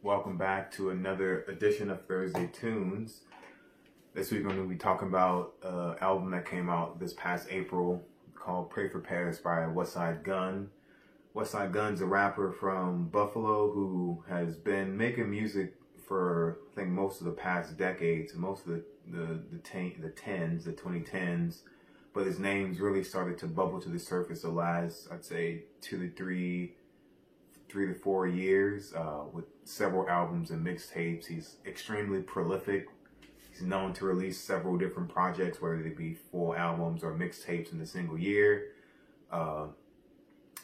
Welcome back to another edition of Thursday Tunes. This week I'm going to be talking about an album that came out this past April called Pray for Paris by Westside Gunn. Westside Gunn's a rapper from Buffalo who has been making music for, I think, most of the past decades, most of the 2010s, but his name's really started to bubble to the surface the last, I'd say, 3 to 4 years, with several albums and mixtapes. He's extremely prolific. He's known to release several different projects, whether they be full albums or mixtapes in a single year.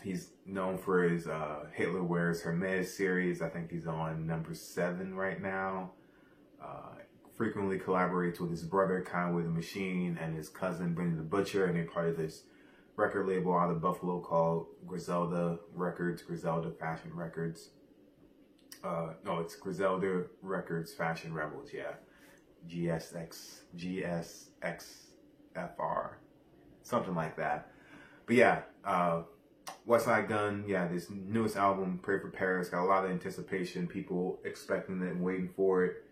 He's known for his Hitler Wears Hermes series. I think he's on number 7 right now. Frequently collaborates with his brother Conway the Machine and his cousin Benny the Butcher, and they're part of this record label out of Buffalo called Griselda Records, Griselda Fashion Records. No, it's Griselda Records Fashion Rebels, yeah. GSXFR, something like that. But yeah, Westside Gunn, yeah, this newest album, Pray for Paris, got a lot of anticipation, people expecting it and waiting for it.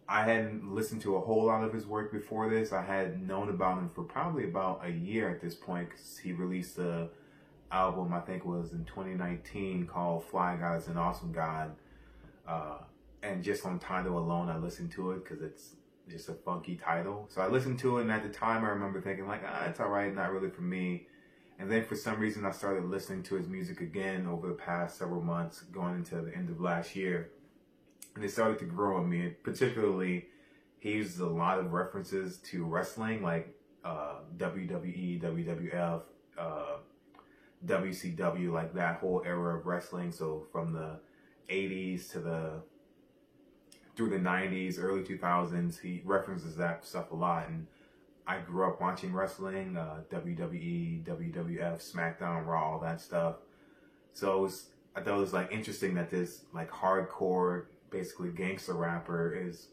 I hadn't listened to a whole lot of his work before this. I had known about him for probably about a year at this point, because he released a album, I think it was in 2019, called Fly God is an Awesome God. And just on title alone, I listened to it because it's just a funky title. So I listened to it, and at the time I remember thinking like, it's all right, not really for me. And then for some reason I started listening to his music again over the past several months, going into the end of last year. And it started to grow on me. Particularly, he uses a lot of references to wrestling, like WWE, WWF, WCW, like that whole era of wrestling. So from the 80s through the 90s, early 2000s, he references that stuff a lot. And I grew up watching wrestling, WWE, WWF, SmackDown, Raw, all that stuff. So I thought it was like interesting that this like hardcore, basically gangster rapper is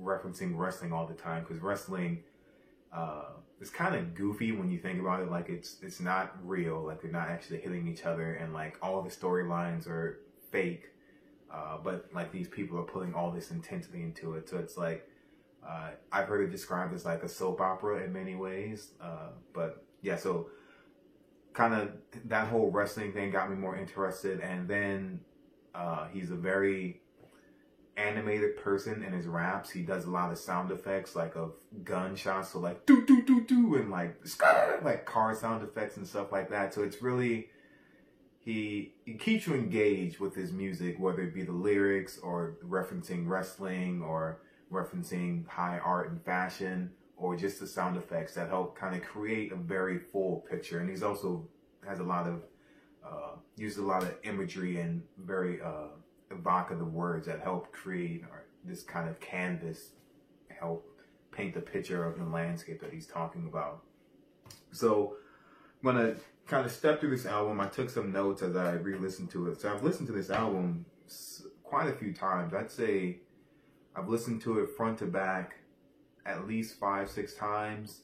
referencing wrestling all the time, because wrestling is kind of goofy when you think about it. Like it's not real, like they're not actually hitting each other, and like all the storylines are fake, but like these people are putting all this intensity into it. So it's like I've heard it described as like a soap opera in many ways, but yeah, so kind of that whole wrestling thing got me more interested. And then he's a very animated person in his raps. He does a lot of sound effects, like of gunshots, so like do do do do, and like car sound effects and stuff like that. So it's really, he keeps you engaged with his music, whether it be the lyrics or referencing wrestling or referencing high art and fashion, or just the sound effects that help kind of create a very full picture. And he's also has a lot of uses a lot of imagery and very evocative words that help create this kind of canvas, help paint the picture of the landscape that he's talking about. So I'm going to kind of step through this album. I took some notes as I re-listened to it. So I've listened to this album quite a few times. I'd say I've listened to it front to back at least 5-6 times.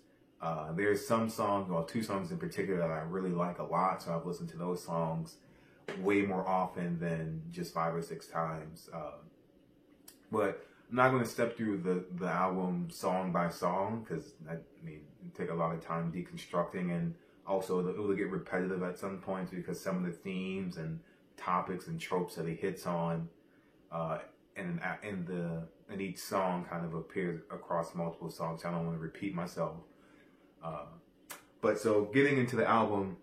There's some songs, well, 2 songs in particular that I really like a lot, so I've listened to those songs way more often than just 5 or 6 times. But I'm not going to step through the album song by song, because I mean, it take a lot of time deconstructing, and also it will get repetitive at some points because some of the themes and topics and tropes that he hits on in each song kind of appears across multiple songs. I don't want to repeat myself. But so getting into the album,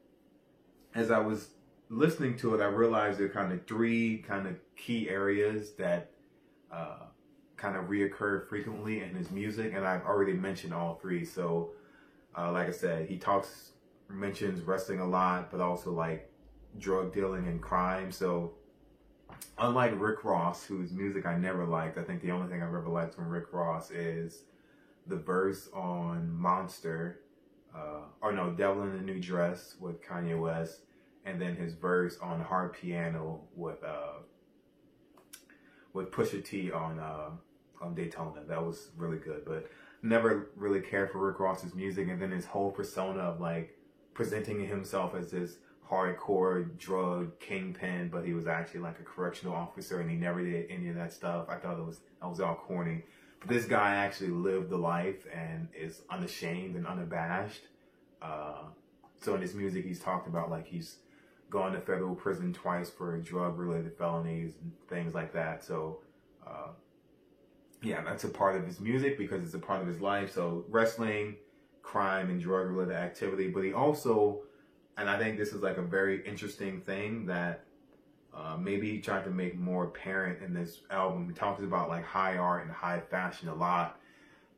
as I was listening to it, I realized there are kind of 3 kind of key areas that kind of reoccur frequently in his music, and I've already mentioned all 3. So like I said, he mentions wrestling a lot, but also like drug dealing and crime. So unlike Rick Ross, whose music I never liked, I think the only thing I've ever liked from Rick Ross is the verse on Monster, Devil in a New Dress with Kanye West, and then his verse on Hard Piano with Pusha T on Daytona. That was really good, but never really cared for Rick Ross's music. And then his whole persona of like presenting himself as this hardcore drug kingpin, but he was actually like a correctional officer and he never did any of that stuff. I thought that was all corny. But this guy actually lived the life and is unashamed and unabashed. So in his music, he's talked about like he's gone to federal prison twice for drug-related felonies and things like that. So, yeah, that's a part of his music because it's a part of his life. So wrestling, crime, and drug-related activity. But he also, and I think this is like a very interesting thing that maybe he tried to make more apparent in this album. He talks about like high art and high fashion a lot.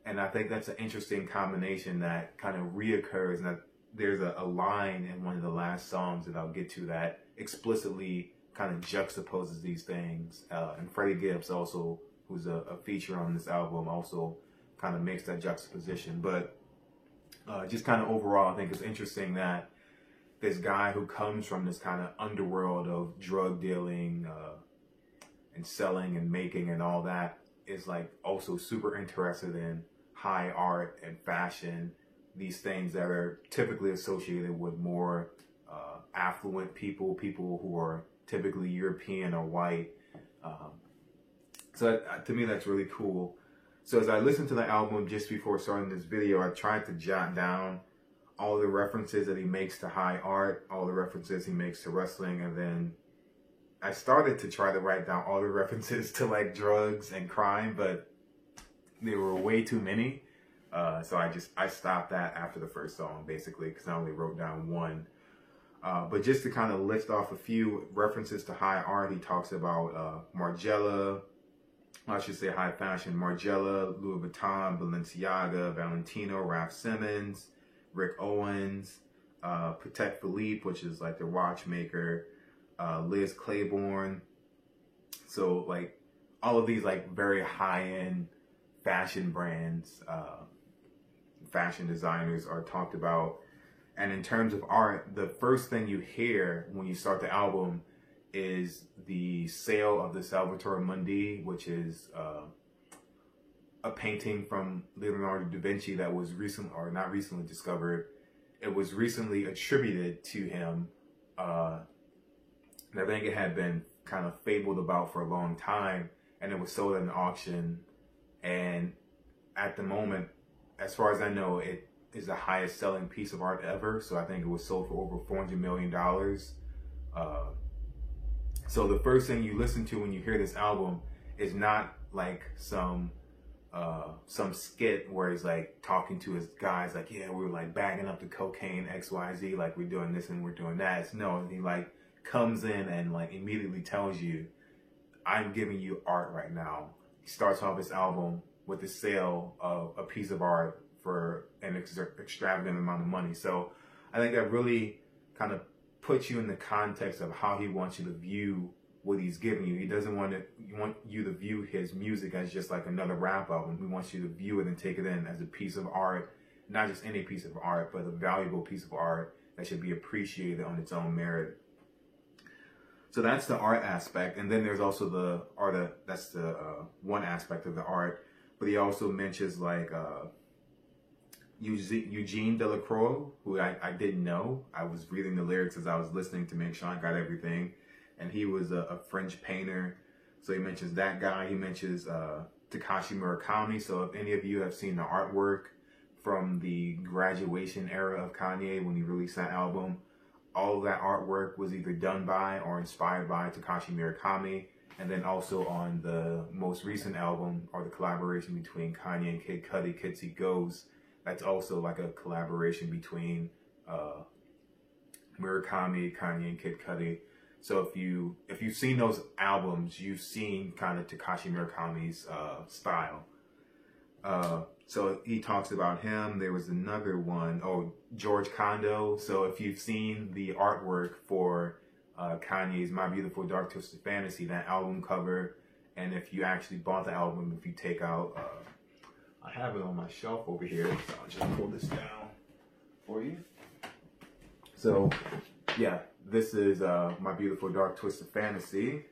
And I think that's an interesting combination that kind of reoccurs. And there's a line in one of the last songs that I'll get to that explicitly kind of juxtaposes these things. And Freddie Gibbs also, who's a feature on this album, also kind of makes that juxtaposition. But just kind of overall, I think it's interesting that this guy who comes from this kind of underworld of drug dealing and selling and making and all that is like also super interested in high art and fashion, these things that are typically associated with more affluent people who are typically European or white. So to me, that's really cool. So as I listened to the album just before starting this video, I tried to jot down all the references that he makes to high art, all the references he makes to wrestling, and then I started to try to write down all the references to like drugs and crime, but there were way too many. So I stopped that after the first song, basically, because I only wrote down one. But just to kind of list off a few references to high art, he talks about Margiela, I should say high fashion, Margiela, Louis Vuitton, Balenciaga, Valentino, Raf Simons, Rick Owens, Patek Philippe, which is like the watchmaker, Liz Claiborne. So like all of these like very high-end fashion brands, fashion designers are talked about. And in terms of art, the first thing you hear when you start the album is the sale of the Salvatore Mundi, which is a painting from Leonardo da Vinci that was recently, or not recently discovered. It was recently attributed to him. I think it had been kind of fabled about for a long time, and it was sold at an auction. And at the moment, as far as I know, it is the highest selling piece of art ever. So I think it was sold for over $400 million. So the first thing you listen to when you hear this album is not like some skit where he's like talking to his guys like, yeah, we're like bagging up the cocaine XYZ, like we're doing this and we're doing that. No, he like comes in and like immediately tells you, I'm giving you art right now. He starts off his album with the sale of a piece of art for an extravagant amount of money. So I think that really kind of puts you in the context of how he wants you to view what he's giving you. He doesn't want you to view his music as just like another rap album. He wants you to view it and take it in as a piece of art, not just any piece of art, but a valuable piece of art that should be appreciated on its own merit. So that's the art aspect. And then there's also the art, that's the one aspect of the art. But he also mentions like Eugene Delacroix, who I didn't know. I was reading the lyrics as I was listening to make sure I got everything. And he was a French painter. So he mentions that guy. He mentions Takashi Murakami. So if any of you have seen the artwork from the Graduation era of Kanye when he released that album, all of that artwork was either done by or inspired by Takashi Murakami. And then also on the most recent album, or the collaboration between Kanye and Kid Cudi, Kids See Ghosts, that's also like a collaboration between Murakami, Kanye, and Kid Cudi. So if you've seen those albums, you've seen kind of Takashi Murakami's style. So he talks about him. There was another one, George Condo. So if you've seen the artwork for Kanye's My Beautiful Dark Twisted Fantasy, that album cover, and if you actually bought the album, if you take out, I have it on my shelf over here, so I'll just pull this down for you. So, yeah, this is My Beautiful Dark Twisted Fantasy.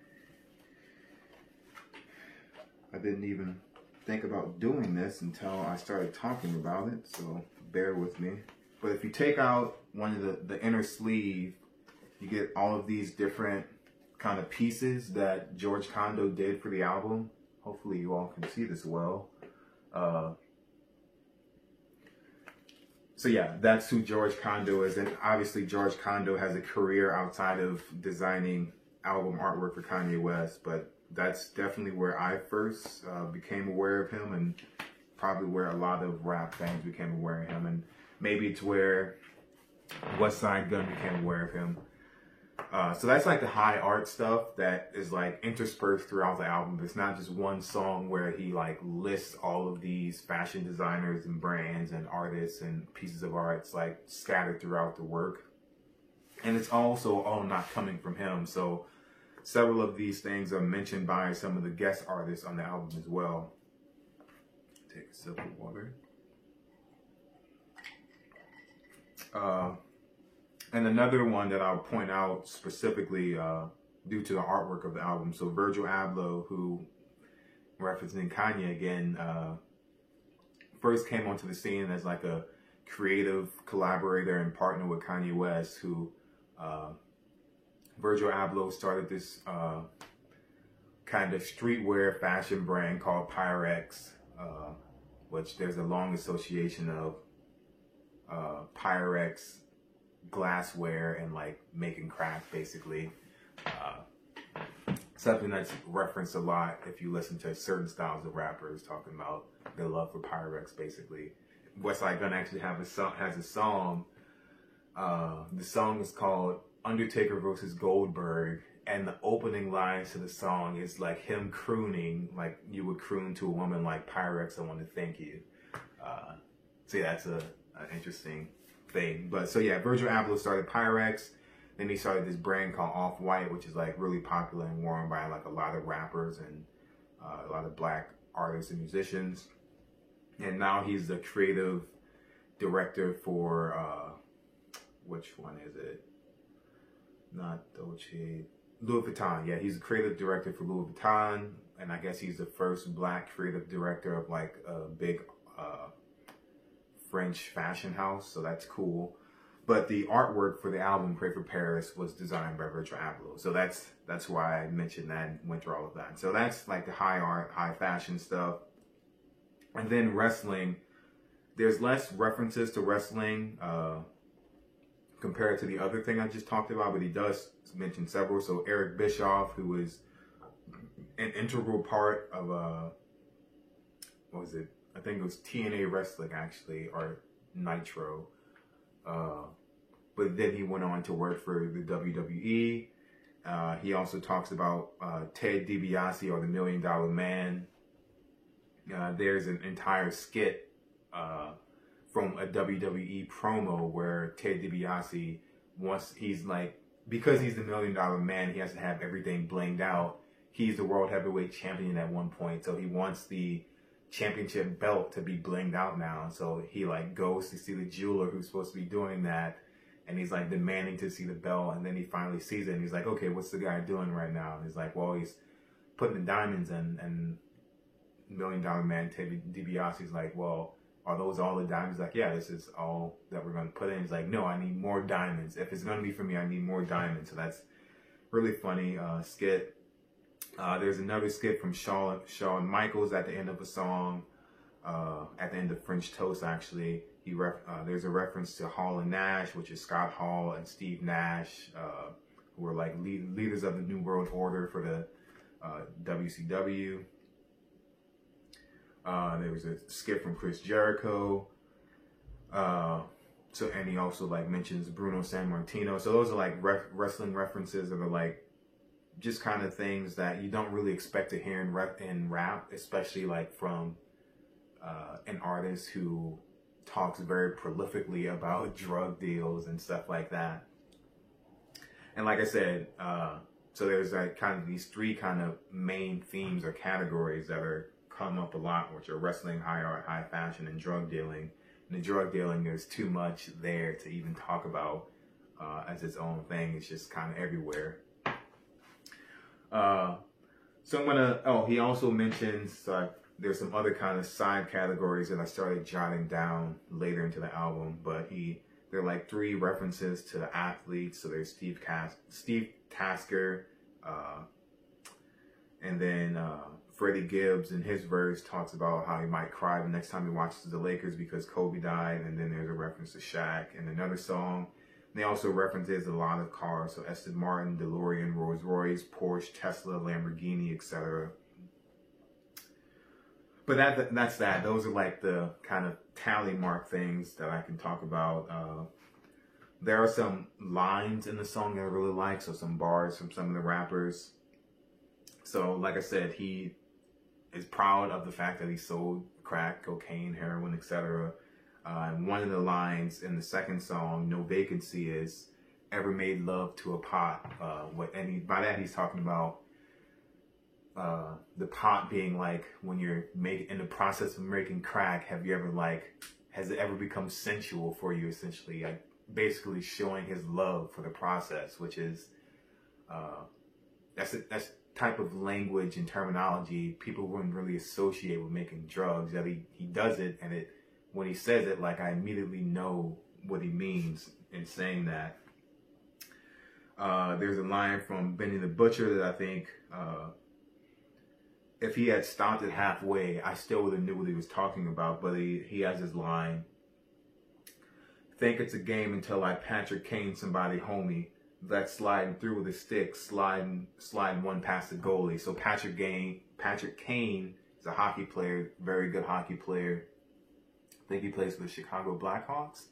I didn't even think about doing this until I started talking about it, so bear with me. But if you take out one of the inner sleeve, You get all of these different kind of pieces that George Condo did for the album. Hopefully you all can see this well. So yeah, that's who George Condo is. And obviously George Condo has a career outside of designing album artwork for Kanye West, but that's definitely where I first became aware of him, and probably where a lot of rap fans became aware of him. And maybe it's where Westside Gunn became aware of him. So that's like the high art stuff that is like interspersed throughout the album. It's not just one song where he like lists all of these fashion designers and brands and artists and pieces of art. It's like scattered throughout the work. And it's also all not coming from him. So several of these things are mentioned by some of the guest artists on the album as well. Take a sip of water. And another one that I'll point out specifically due to the artwork of the album. So Virgil Abloh, who, referencing Kanye again, first came onto the scene as like a creative collaborator and partner with Kanye West, who Virgil Abloh started this kind of streetwear fashion brand called Pyrex, which there's a long association of Pyrex glassware and like making craft, basically. Something that's referenced a lot if you listen to certain styles of rappers talking about their love for Pyrex, basically. Westside Gunn actually has a song. The song is called Undertaker vs. Goldberg, and the opening lines to the song is like him crooning, like you would croon to a woman like Pyrex, I want to thank you. So yeah, that's an interesting thing. But so yeah, Virgil Abloh started Pyrex. Then he started this brand called Off-White, which is like really popular and worn by like a lot of rappers and a lot of black artists and musicians. And now he's the creative director for, which one is it? Not Dolce, Louis Vuitton. Yeah, he's the creative director for Louis Vuitton. And I guess he's the first black creative director of like a big French fashion house, so that's cool. But the artwork for the album Pray for Paris was designed by Virgil Abloh, so that's why I mentioned that and went through all of that. So that's like the high art, high fashion stuff. And then wrestling, there's less references to wrestling compared to the other thing I just talked about, but he does mention several. So Eric Bischoff, who was an integral part of what was it? I think it was TNA Wrestling, actually, or Nitro. But then he went on to work for the WWE. He also talks about Ted DiBiase, or the $1 Million Man. There's an entire skit from a WWE promo where Ted DiBiase he's like, because he's the $1 Million Man, he has to have everything blinged out. He's the World Heavyweight Champion at one point, so he wants the championship belt to be blinged out now. So he like goes to see the jeweler who's supposed to be doing that, and he's like demanding to see the belt, and then he finally sees it and he's like, okay, what's the guy doing right now? And he's like, well, he's putting the diamonds in. And $1 Million Man Ted DiBiase's like, well, are those all the diamonds? He's like, yeah, this is all that we're going to put in. He's like, no, I need more diamonds. If it's going to be for me, I need more diamonds. So that's really funny skit. There's another skit from Shawn Michaels at the end of a song, at the end of French Toast, actually. There's a reference to Hall and Nash, which is Scott Hall and Steve Nash, who were like leaders of the New World Order for the WCW. There was a skit from Chris Jericho. And he also like mentions Bruno Sammartino. So those are like wrestling references that are like just kind of things that you don't really expect to hear in rap, especially like from an artist who talks very prolifically about drug deals and stuff like that. And like I said, so there's like kind of these three kind of main themes or categories that are come up a lot, which are wrestling, high art, high fashion, and drug dealing. And the drug dealing, there's too much there to even talk about as its own thing. It's just kind of everywhere. So I'm gonna, he also mentions there's some other kind of side categories that I started jotting down later into the album, but he there are like 3 references to the athletes. So there's Steve Tasker, and then Freddie Gibbs in his verse talks about how he might cry the next time he watches the Lakers because Kobe died. And then there's a reference to Shaq in another song. They also references a lot of cars, so Aston Martin, DeLorean, Rolls Royce, Porsche, Tesla, Lamborghini, etc. But that's that. Those are like the kind of tally mark things that I can talk about. There are some lines in the song that I really like, so some bars from some of the rappers. So like I said, he is proud of the fact that he sold crack, cocaine, heroin, etc. And one of the lines in the second song, No Vacancy, is ever made love to a pot. By that he's talking about the pot being like when you're in the process of making crack. Has it ever become sensual for you? Essentially, like basically showing his love for the process, which is that's type of language and terminology people wouldn't really associate with making drugs. That he does it, and when he says it, like I immediately know what he means in saying that. There's a line from Benny the Butcher that I think if he had stopped it halfway, I still would have knew what he was talking about. But he has his line, think it's a game until I Patrick Kane somebody, homie. That's sliding through with a stick, sliding one past the goalie. So Patrick Kane is a hockey player, very good hockey player. I think he plays for the Chicago Blackhawks.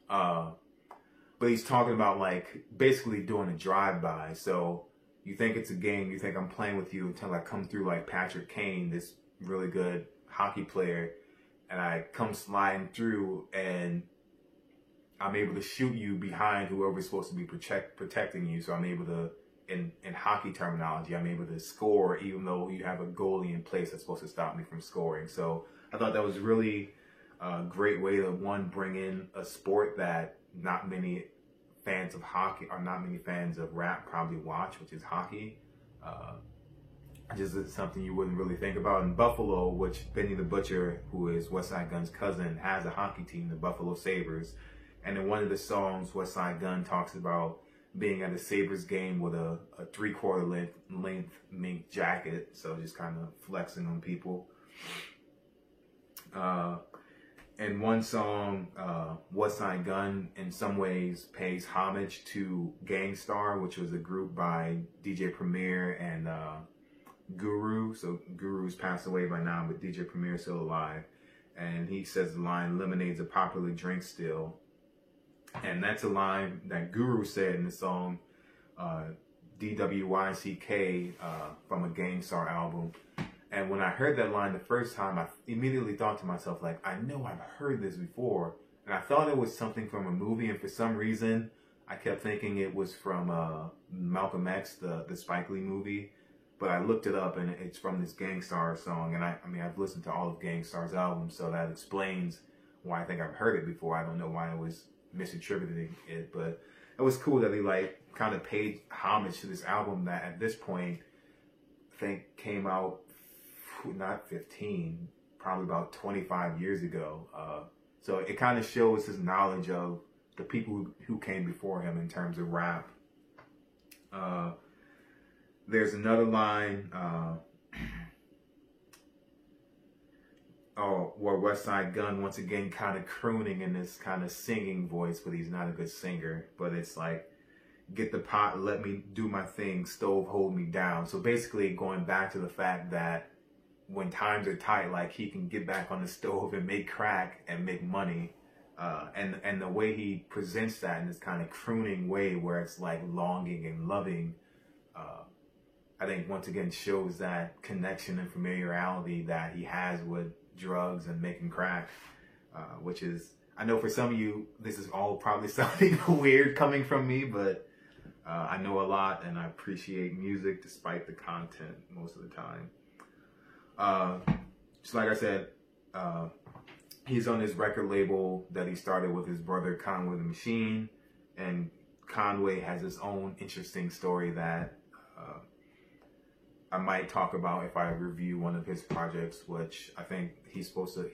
But he's talking about like basically doing a drive-by. So you think it's a game, you think I'm playing with you until I come through like Patrick Kane, this really good hockey player, and I come sliding through and I'm able to shoot you behind whoever's supposed to be protecting you. So I'm able to, in hockey terminology, I'm able to score even though you have a goalie in place that's supposed to stop me from scoring. So I thought that was really a great way to, one, bring in a sport that not many fans of hockey or not many fans of rap probably watch, which is hockey. Just is something you wouldn't really think about. In Buffalo, which Benny the Butcher, who is Westside Gunn's cousin, has a hockey team, the Buffalo Sabres. And in one of the songs, Westside Gunn talks about being at a Sabres game with a 3/4 length mink jacket. So just kind of flexing on people. In one song, Westside Gunn in some ways pays homage to Gang Starr, which was a group by DJ Premier and Guru. So Guru's passed away by now, but DJ Premier's still alive. And he says the line, "Lemonade's a popular drink still." And that's a line that Guru said in the song DWYCK from a Gang Starr album. And when I heard that line the first time, I immediately thought to myself, like, I know I've heard this before. And I thought it was something from a movie. And for some reason, I kept thinking it was from Malcolm X, the Spike Lee movie. But I looked it up, and it's from this Gang Starr song. And I've listened to all of Gang Starr's albums, so that explains why I think I've heard it before. I don't know why I was misattributing it, but it was cool that he like kind of paid homage to this album that at this point I think came out not 15, probably about 25 years ago. So it kind of shows his knowledge of the people who came before him in terms of rap. There's another line where Westside Gunn once again kind of crooning in this kind of singing voice, but he's not a good singer. But it's like, get the pot, let me do my thing, stove hold me down. So basically going back to the fact that when times are tight, like he can get back on the stove and make crack and make money. And the way he presents that in this kind of crooning way where it's like longing and loving, I think once again shows that connection and familiarity that he has with drugs and making crack, which is, I know for some of you, this is all probably sounding weird coming from me, but I know a lot and I appreciate music despite the content most of the time. Just like I said, he's on his record label that he started with his brother Conway the Machine, and Conway has his own interesting story that I might talk about if I review one of his projects, which I think he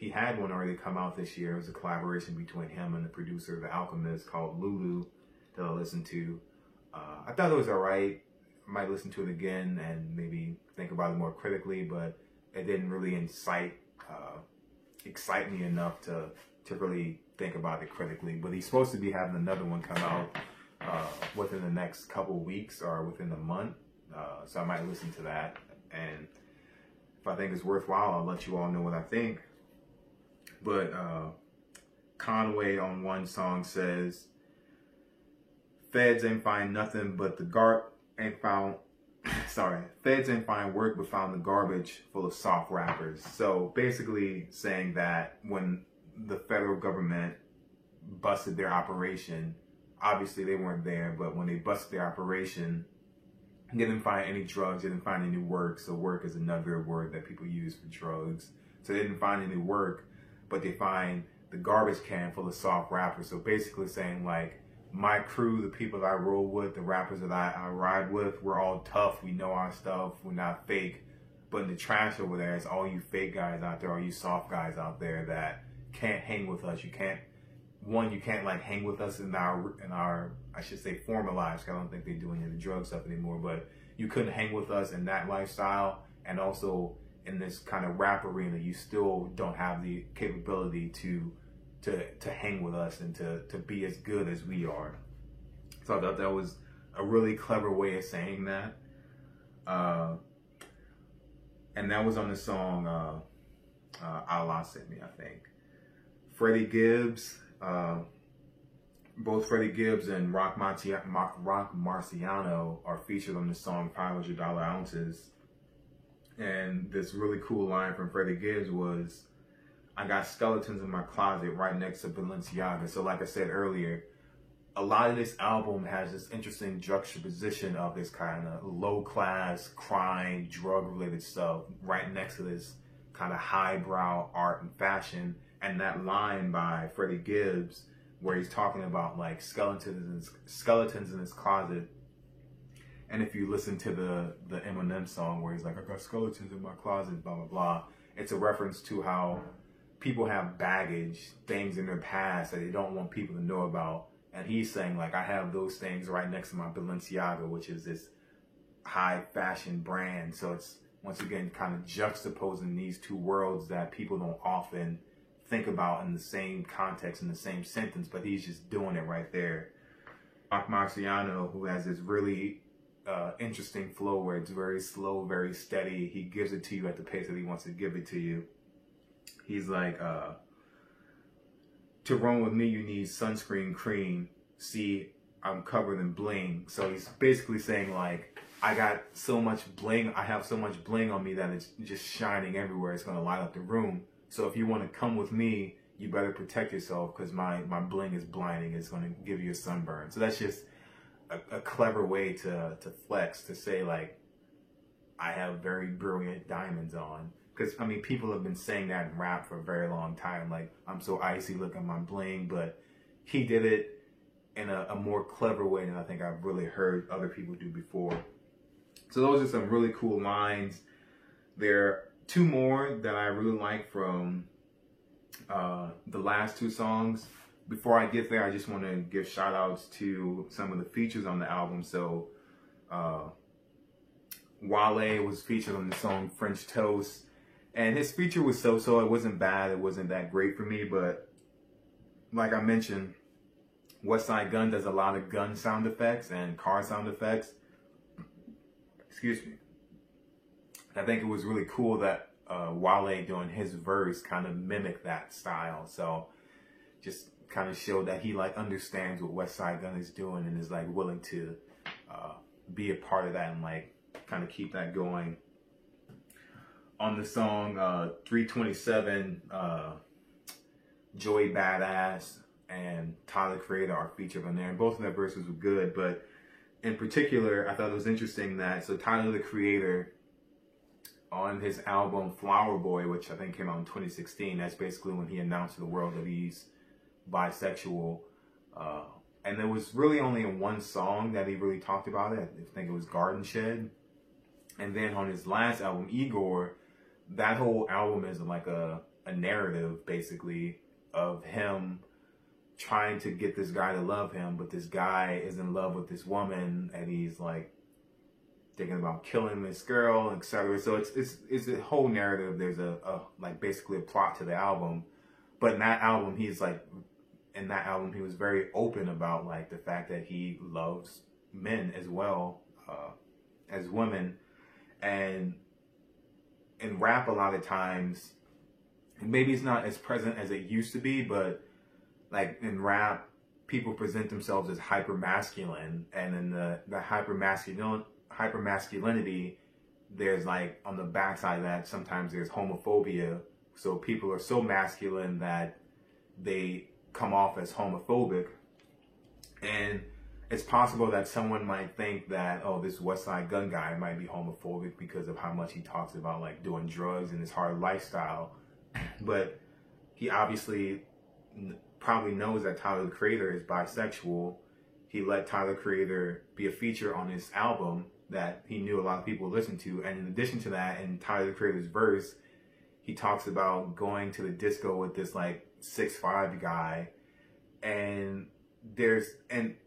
had one already come out this year. It was a collaboration between him and the producer of The Alchemist called Lulu that I listened to. I thought it was alright. I might listen to it again and maybe think about it more critically, but it didn't really excite me enough to really think about it critically. But he's supposed to be having another one come out within the next couple of weeks or within a month. So I might listen to that, and if I think it's worthwhile, I'll let you all know what I think. But Conway on one song says, "Feds ain't find nothing but the Feds ain't find work but found the garbage full of soft rappers." So basically saying that when the federal government busted their operation, obviously they weren't there, but when they busted their operation, they didn't find any drugs, they didn't find any work. So work is another word that people use for drugs. So they didn't find any work, but they find the garbage can full of soft rappers. So basically saying like, my crew, the people that I roll with, the rappers that I ride with, we're all tough. We know our stuff. We're not fake. But in the trash over there, it's all you fake guys out there, all you soft guys out there that can't hang with us. You can't like hang with us in our I should say former lives. I don't think they do any of the drug stuff anymore, but you couldn't hang with us in that lifestyle, and also in this kind of rap arena, you still don't have the capability to hang with us and to be as good as we are. So I thought that was a really clever way of saying that. And that was on the song Allah Sent Me, I think. Freddie Gibbs, both Freddie Gibbs and Rock Marciano are featured on the song $500 Ounces. And this really cool line from Freddie Gibbs was, "I got skeletons in my closet right next to Balenciaga." So like I said earlier, a lot of this album has this interesting juxtaposition of this kind of low-class crime, drug-related stuff right next to this kind of highbrow art and fashion. And that line by Freddie Gibbs where he's talking about like skeletons in his closet. And if you listen to the Eminem song where he's like, "I got skeletons in my closet, blah, blah, blah," it's a reference to how people have baggage, things in their past that they don't want people to know about. And he's saying like, I have those things right next to my Balenciaga, which is this high fashion brand. So it's once again kind of juxtaposing these two worlds that people don't often think about in the same context, in the same sentence, but he's just doing it right there. Rock Marciano, who has this really interesting flow where it's very slow, very steady. He gives it to you at the pace that he wants to give it to you. He's like, "To run with me, you need sunscreen cream. See, I'm covered in bling." So he's basically saying like, I got so much bling, I have so much bling on me that it's just shining everywhere. It's going to light up the room. So if you want to come with me, you better protect yourself because my bling is blinding. It's going to give you a sunburn. So that's just a clever way to flex, to say like, I have very brilliant diamonds on. Because, I mean, people have been saying that in rap for a very long time. Like, I'm so icy, look at my bling. But he did it in a more clever way than I think I've really heard other people do before. So those are some really cool lines. There are two more that I really like from the last two songs. Before I get there, I just want to give shout outs to some of the features on the album. So Wale was featured on the song French Toast. And his feature was so-so. It wasn't bad. It wasn't that great for me. But like I mentioned, Westside Gunn does a lot of gun sound effects and car sound effects. Excuse me. I think it was really cool that Wale doing his verse kind of mimicked that style. So just kind of showed that he like understands what Westside Gunn is doing and is like willing to be a part of that and like kind of keep that going. On the song 327, Joey Badass and Tyler Creator are featured on there, and both of their verses were good. But in particular, I thought it was interesting that Tyler the Creator on his album Flower Boy, which I think came out in 2016, that's basically when he announced to the world that he's bisexual. And there was really only in one song that he really talked about it. I think it was Garden Shed. And then on his last album, Igor, that whole album is like a narrative, basically, of him trying to get this guy to love him, but this guy is in love with this woman, and he's like thinking about killing this girl, etc. So it's a whole narrative. There's a like basically a plot to the album, but in that album he was very open about like the fact that he loves men as well as women. And in rap, a lot of times, maybe it's not as present as it used to be, but like in rap, people present themselves as hyper masculine, and in the hyper masculinity, there's like on the backside of that, sometimes there's homophobia. So people are so masculine that they come off as homophobic, and it's possible that someone might think that, oh, this Westside Gunn guy might be homophobic because of how much he talks about like doing drugs and his hard lifestyle. But he obviously probably knows that Tyler, the Creator, is bisexual. He let Tyler, the Creator, be a feature on his album that he knew a lot of people would listen to. And in addition to that, in Tyler, the Creator's verse, he talks about going to the disco with this like 6'5" guy, and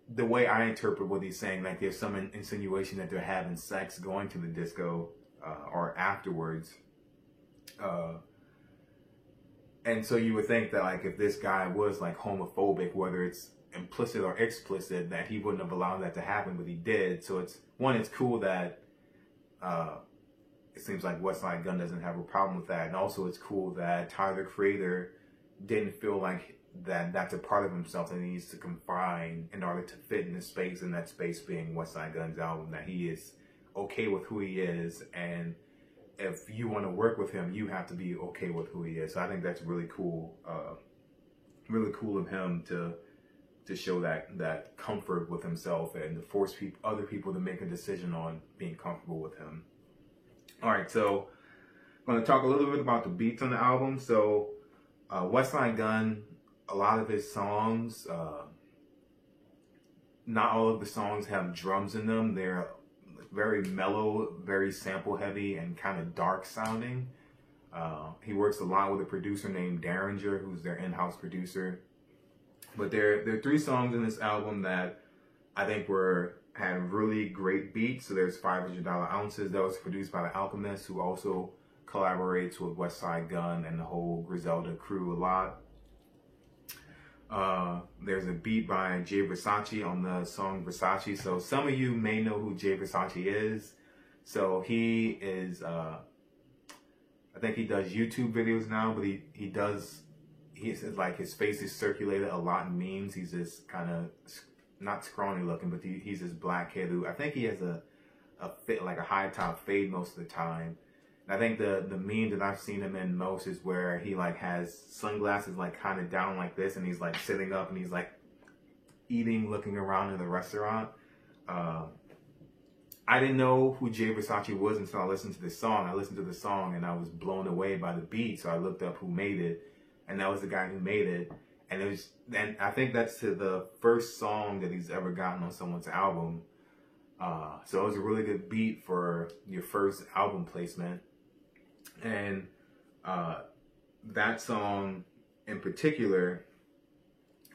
the way I interpret what he's saying, like there's some insinuation that they're having sex going to the disco or afterwards. And so you would think that like if this guy was like homophobic, whether it's implicit or explicit, that he wouldn't have allowed that to happen, but he did. So it's cool that it seems like Westside Gunn doesn't have a problem with that. And also it's cool that Tyler, the Creator, didn't feel like that's a part of himself that he needs to confine in order to fit in the space, and that space being Westside Gunn's album, that he is okay with who he is, and if you want to work with him, you have to be okay with who he is. So I think that's really cool. Really cool of him to show that comfort with himself and to force other people to make a decision on being comfortable with him. All right, so I'm going to talk a little bit about the beats on the album. So Westside Gunn, a lot of his songs, not all of the songs have drums in them. They're very mellow, very sample heavy, and kind of dark sounding. He works a lot with a producer named Derringer, who's their in-house producer. But there are 3 songs in this album that I think had really great beats. So there's $500 Ounces, that was produced by The Alchemist, who also collaborates with Westside Gunn and the whole Griselda crew a lot. There's a beat by Jay Versace on the song Versace. So some of you may know who Jay Versace is. So he is, I think he does YouTube videos now, but he's like, his face is circulated a lot in memes. He's this kind of, not scrawny looking, but he's this black kid who, I think he has a high top fade most of the time. I think the meme that I've seen him in most is where he like has sunglasses like kind of down like this, and he's like sitting up and he's like eating, looking around in the restaurant. I didn't know who Jay Versace was until I listened to this song. I listened to the song and I was blown away by the beat, so I looked up who made it, and that was the guy who made it. And I think that's the first song that he's ever gotten on someone's album. So it was a really good beat for your first album placement. And that song in particular,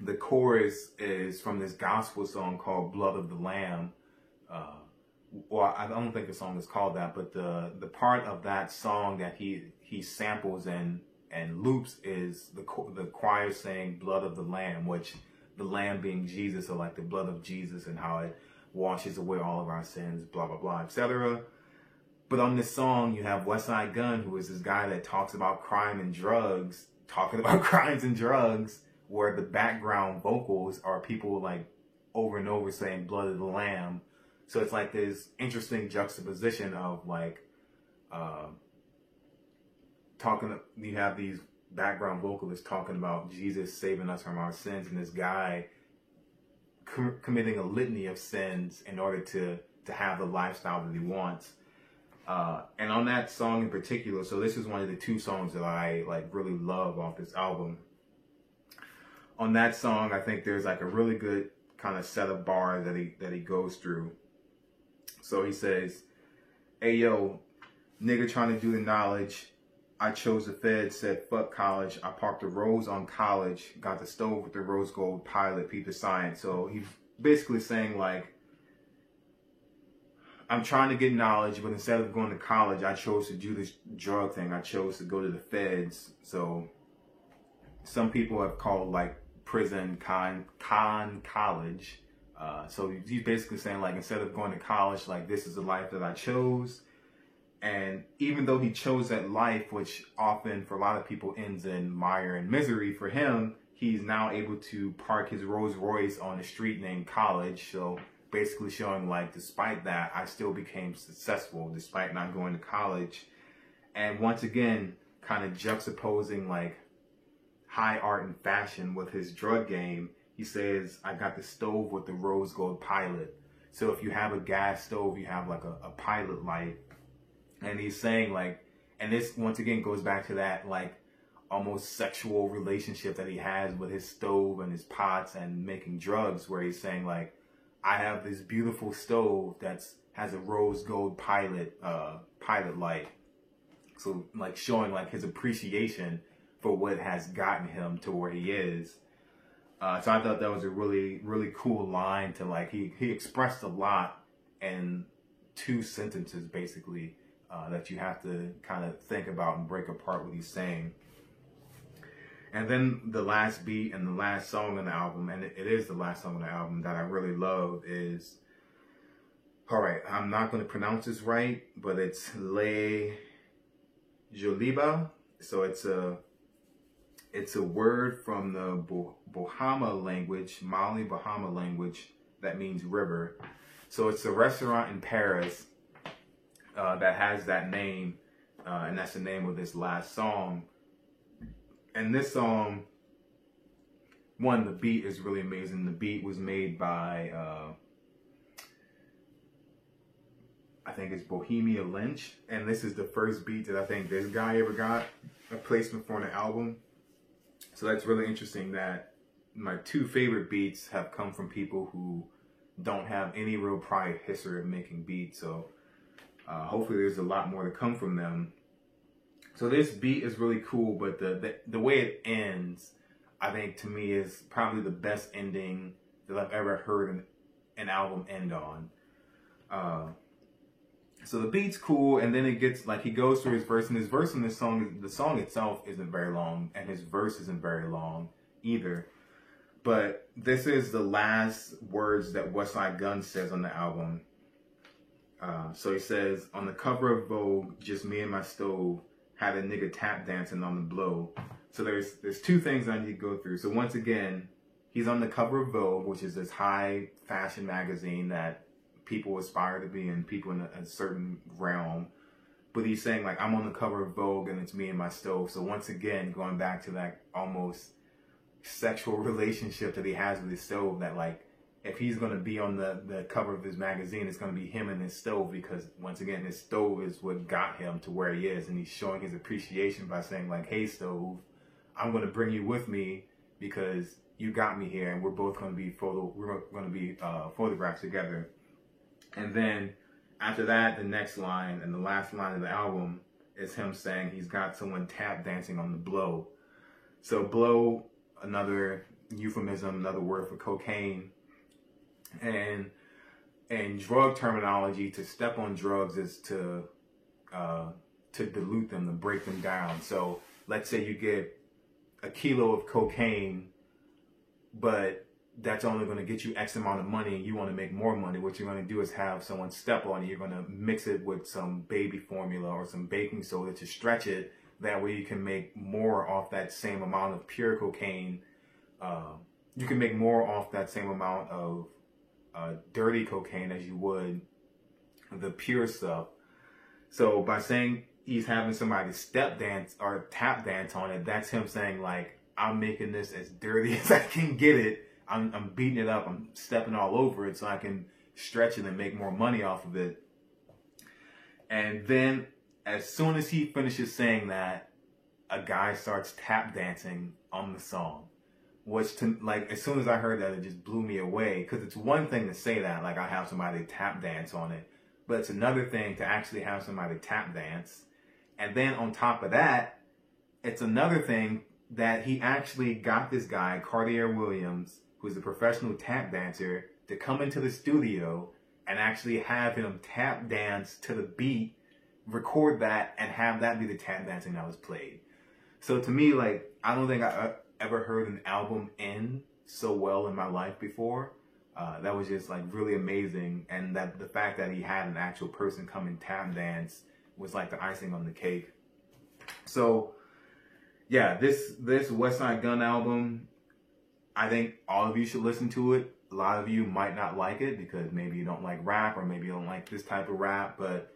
the chorus is from this gospel song called Blood of the Lamb. Well, I don't think the song is called that, but the part of that song that he samples and loops is the choir saying Blood of the Lamb, which the Lamb being Jesus, or like the blood of Jesus, and how it washes away all of our sins, blah, blah, blah, etc. But on this song, you have Westside Gunn, who is this guy that talks about crime and drugs, talking about crimes and drugs, where the background vocals are people like over and over saying Blood of the Lamb. So it's like this interesting juxtaposition of like, you have these background vocalists talking about Jesus saving us from our sins, and this guy committing a litany of sins in order to have the lifestyle that he wants. And on that song in particular, so this is one of the 2 songs that I like really love off this album. On that song, I think there's like a really good kind of set of bars that he goes through. So he says, Hey yo, nigga trying to do the knowledge. I chose the Fed, said fuck college. I parked the Rose on college, got the stove with the rose gold pilot, peep the science. So he's basically saying like, I'm trying to get knowledge, but instead of going to college, I chose to do this drug thing. I chose to go to the feds. So some people have called like prison con college. So he's basically saying like, instead of going to college, like this is the life that I chose. And even though he chose that life, which often for a lot of people ends in mire and misery, for him, he's now able to park his Rolls Royce on a street named College. So basically showing like, despite that, I still became successful despite not going to college. And once again, kind of juxtaposing like high art and fashion with his drug game, he says, I got the stove with the rose gold pilot. So if you have a gas stove, you have like a pilot light. And he's saying like, and this once again goes back to that like almost sexual relationship that he has with his stove and his pots and making drugs, where he's saying like, I have this beautiful stove has a rose gold pilot light. So like showing like his appreciation for what has gotten him to where he is. So I thought that was a really, really cool line to like, he expressed a lot in 2 sentences basically. That you have to kind of think about and break apart what he's saying. And then the last beat and the last song on the album, and it is the last song on the album that I really love is, all right, I'm not going to pronounce this right, but it's Le Joliba. So it's a word from the Bahama language, Mali Bahama language, that means river. So it's a restaurant in Paris that has that name, and that's the name of this last song. And this song, one, the beat is really amazing. The beat was made by, I think it's Bohemia Lynch, and this is the first beat that I think this guy ever got a placement for an album. So that's really interesting that my 2 favorite beats have come from people who don't have any real prior history of making beats. So hopefully there's a lot more to come from them. So this beat is really cool, but the way it ends, I think to me is probably the best ending that I've ever heard an album end on. So the beat's cool, and then it gets like, he goes through his verse, and his verse in this song, the song itself isn't very long, and his verse isn't very long either. But this is the last words that Westside Gunn says on the album. So he says, on the cover of Vogue, just me and my stove, had a nigga tap dancing on the blow. So there's 2 things I need to go through. So once again, he's on the cover of Vogue, which is this high fashion magazine that people aspire to be in, people in a certain realm. But he's saying like, I'm on the cover of Vogue and it's me and my stove. So once again, going back to that almost sexual relationship that he has with his stove, that like, if he's going to be on the cover of his magazine, it's going to be him and his stove, because once again, his stove is what got him to where he is. And he's showing his appreciation by saying like, hey stove, I'm going to bring you with me because you got me here, and we're both going to be photographed together. And then after that, the next line and the last line of the album is him saying he's got someone tap dancing on the blow. So blow, another euphemism, another word for cocaine. And in drug terminology, to step on drugs is to dilute them, to break them down. So let's say you get a kilo of cocaine, but that's only going to get you X amount of money, and you want to make more money. What you're going to do is have someone step on it. You're going to mix it with some baby formula or some baking soda to stretch it. That way you can make more off that same amount of pure cocaine. You can make more off that same amount of dirty cocaine as you would the pure stuff. So by saying he's having somebody step dance or tap dance on it, that's him saying like, I'm making this as dirty as I can get it. I'm beating it up. I'm stepping all over it so I can stretch it and make more money off of it. And then as soon as he finishes saying that, a guy starts tap dancing on the song. Which, like, as soon as I heard that, it just blew me away. Because it's one thing to say that, like, I have somebody tap dance on it. but it's another thing to actually have somebody tap dance. And then on top of that, it's another thing that he actually got this guy, Cartier Williams, who's a professional tap dancer, to come into the studio and actually have him tap dance to the beat, record that, and have that be the tap dancing that was played. So to me, like, I don't think I ever heard an album end so well in my life before. That was just like really amazing, and that the fact that he had an actual person come and tap dance was like the icing on the cake. So yeah, this Westside Gunn album, I think all of you should listen to it. A lot of you might not like it because maybe you don't like rap, or maybe you don't like this type of rap, but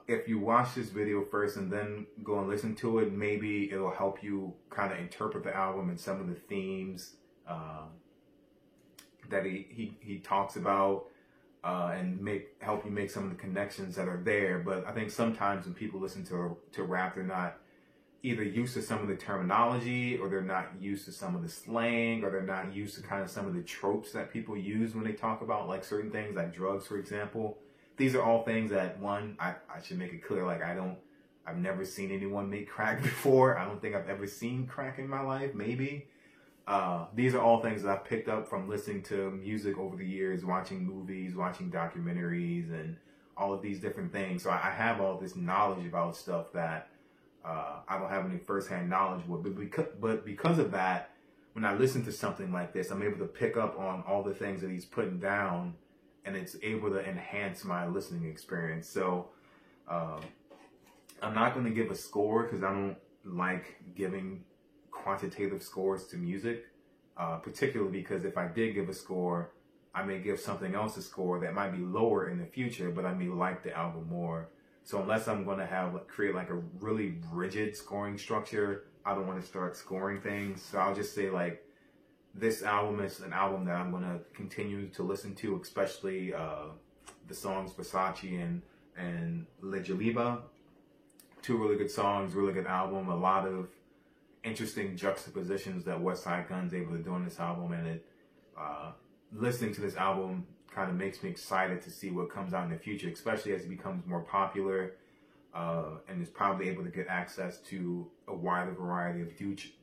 if you watch this video first and then go and listen to it, maybe it'll help you kind of interpret the album and some of the themes that he talks about, and help you make some of the connections that are there. But I think sometimes when people listen to rap, they're not either used to some of the terminology, or they're not used to some of the slang, or they're not used to kind of some of the tropes that people use when they talk about like certain things, like drugs, for example. These are all things that, one, I should make it clear, like I've never seen anyone make crack before. I don't think I've ever seen crack in my life, maybe. These are all things that I've picked up from listening to music over the years, watching movies, watching documentaries, and all of these different things. So I have all this knowledge about stuff that I don't have any firsthand knowledge with. But because of that, when I listen to something like this, I'm able to pick up on all the things that he's putting down, and it's able to enhance my listening experience. So I'm not going to give a score because I don't like giving quantitative scores to music, particularly because if I did give a score, I may give something else a score that might be lower in the future, but I may like the album more. So unless I'm going to create like a really rigid scoring structure, I don't want to start scoring things. So I'll just say, like, this album is an album that I'm going to continue to listen to, especially the songs Versace and La Jaliba. Two really good songs, really good album, a lot of interesting juxtapositions that Westside Gunn's able to do on this album, and it listening to this album kind of makes me excited to see what comes out in the future, especially as it becomes more popular and is probably able to get access to a wider variety of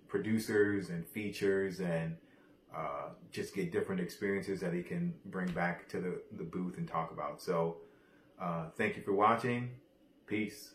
producers and features, and just get different experiences that he can bring back to the booth and talk about. So thank you for watching. Peace.